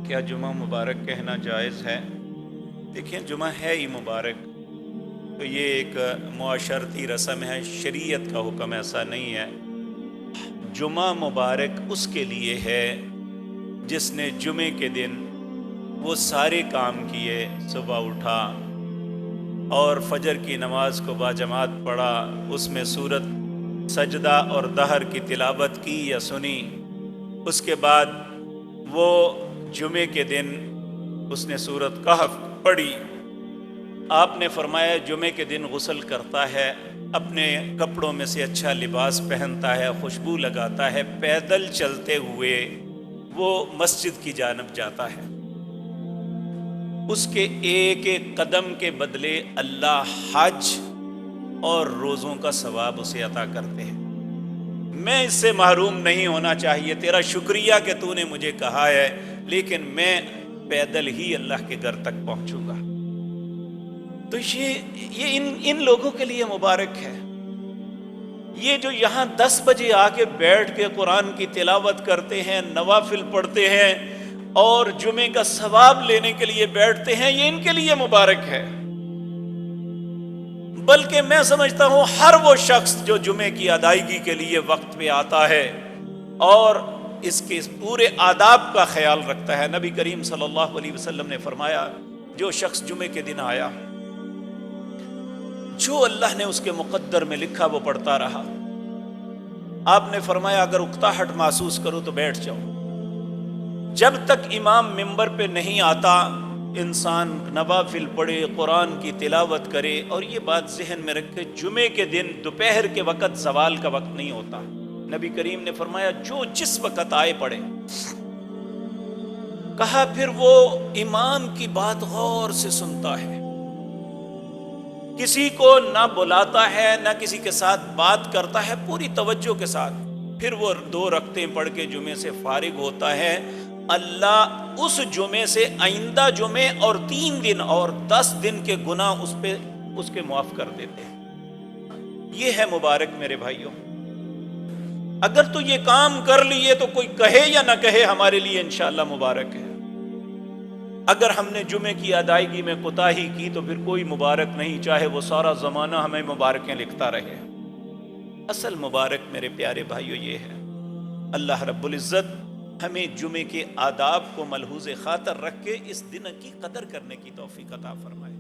کیا جمعہ مبارک کہنا جائز ہے؟ دیکھیں، جمعہ ہے ہی مبارک، تو یہ ایک معاشرتی رسم ہے، شریعت کا حکم ایسا نہیں ہے۔ جمعہ مبارک اس کے لیے ہے جس نے جمعے کے دن وہ سارے کام کیے، صبح اٹھا اور فجر کی نماز کو باجماعت پڑھا، اس میں سورت سجدہ اور دہر کی تلاوت کی یا سنی، اس کے بعد وہ جمعے کے دن اس نے سورت کہف پڑھی۔ آپ نے فرمایا جمعے کے دن غسل کرتا ہے، اپنے کپڑوں میں سے اچھا لباس پہنتا ہے، خوشبو لگاتا ہے، پیدل چلتے ہوئے وہ مسجد کی جانب جاتا ہے، اس کے ایک ایک قدم کے بدلے اللہ حج اور روزوں کا ثواب اسے عطا کرتے ہیں۔ میں اس سے محروم نہیں ہونا چاہیے، تیرا شکریہ کہ تو نے مجھے کہا ہے، لیکن میں پیدل ہی اللہ کے گھر تک پہنچوں گا۔ تو یہ ان لوگوں کے لیے مبارک ہے۔ یہ جو یہاں 10 بجے آ کے بیٹھ کے قرآن کی تلاوت کرتے ہیں، نوافل پڑھتے ہیں اور جمعے کا ثواب لینے کے لیے بیٹھتے ہیں، یہ ان کے لیے مبارک ہے۔ بلکہ میں سمجھتا ہوں ہر وہ شخص جو جمعے کی ادائیگی کے لیے وقت پہ آتا ہے اور اس کے پورے آداب کا خیال رکھتا ہے، نبی کریم صلی اللہ علیہ وسلم نے فرمایا جو شخص جمعے کے دن آیا، جو اللہ نے اس کے مقدر میں لکھا وہ پڑھتا رہا۔ آپ نے فرمایا اگر اکتاہٹ محسوس کرو تو بیٹھ جاؤ، جب تک امام ممبر پہ نہیں آتا انسان نوافل پڑھے، قرآن کی تلاوت کرے۔ اور یہ بات ذہن میں رکھے، جمعے کے دن دوپہر کے وقت زوال کا وقت نہیں ہوتا، نبی کریم نے فرمایا جو جس وقت آئے پڑھے۔ کہا پھر وہ امام کی بات غور سے سنتا ہے، کسی کو نہ بلاتا ہے نہ کسی کے ساتھ بات کرتا ہے، پوری توجہ کے ساتھ، پھر وہ 2 رکعتیں پڑھ کے جمعے سے فارغ ہوتا ہے۔ اللہ اس جمعے سے آئندہ جمعے اور 3 دن اور 10 دن کے گناہ اس کے معاف کر دیتے ہیں۔ یہ ہے مبارک میرے بھائیوں۔ اگر تو یہ کام کر لیے تو کوئی کہے یا نہ کہے ہمارے لیے انشاءاللہ مبارک ہے۔ اگر ہم نے جمعے کی ادائیگی میں کوتاہی کی تو پھر کوئی مبارک نہیں، چاہے وہ سارا زمانہ ہمیں مبارکیں لکھتا رہے۔ اصل مبارک میرے پیارے بھائیوں یہ ہے، اللہ رب العزت ہمیں جمعے کے آداب کو ملحوظ خاطر رکھ کے اس دن کی قدر کرنے کی توفیق عطا فرمائے۔